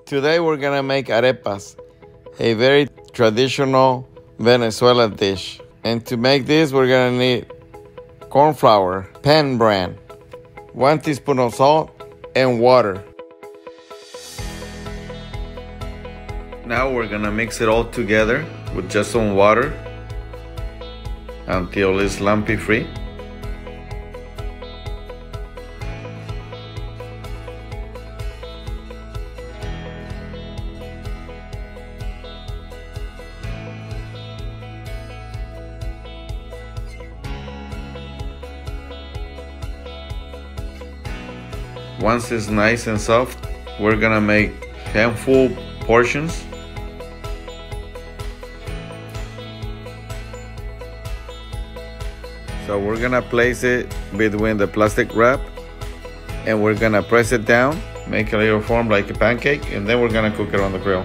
Today we're gonna make arepas, a very traditional Venezuelan dish. And to make this, we're gonna need corn flour, pan bran, 1 teaspoon of salt, and water. Now we're gonna mix it all together with just some water until it's lumpy free. Once it's nice and soft, we're gonna make handful portions. So we're gonna place it between the plastic wrap and we're gonna press it down, make a little form like a pancake, and then we're gonna cook it on the grill.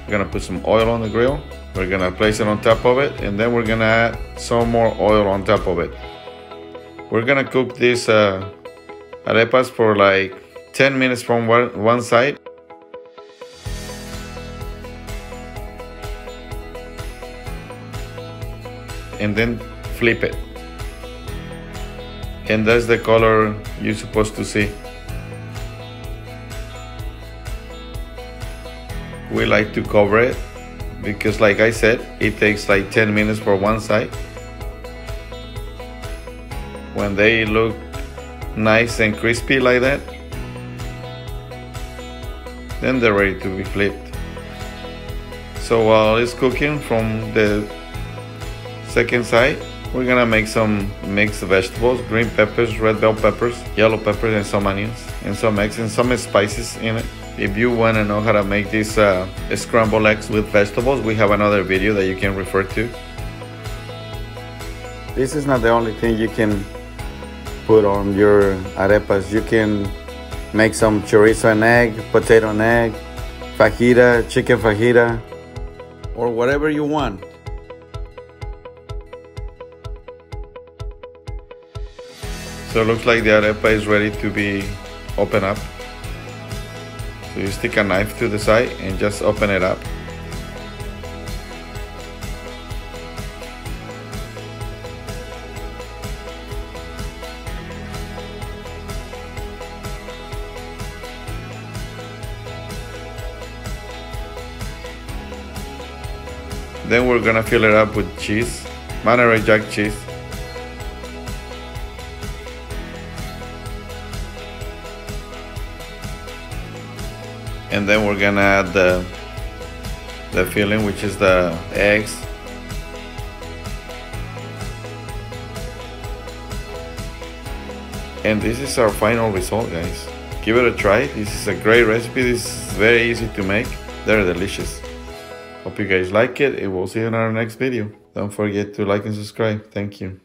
We're gonna put some oil on the grill. We're gonna place it on top of it, and then we're gonna add some more oil on top of it. We're gonna cook these arepas for like 10 minutes from one side. And then flip it. And that's the color you're supposed to see. We like to cover it because, like I said, it takes like 10 minutes for one side. When they look nice and crispy like that, then they're ready to be flipped. So while it's cooking from the second side, we're gonna make some mixed vegetables, green peppers, red bell peppers, yellow peppers, and some onions, and some eggs, and some spices in it. If you want to know how to make these scrambled eggs with vegetables, we have another video that you can refer to. This is not the only thing you can put on your arepas. You can make some chorizo and egg, potato and egg, fajita, chicken fajita, or whatever you want. So it looks like the arepa is ready to be opened up. So you stick a knife to the side and just open it up. Then we're gonna fill it up with cheese, Monterey Jack cheese. And then we're gonna add the filling, which is the eggs. And this is our final result, guys. Give it a try. This is a great recipe. This is very easy to make. They're delicious. Hope you guys like it, and we'll see you in our next video. Don't forget to like and subscribe. Thank you.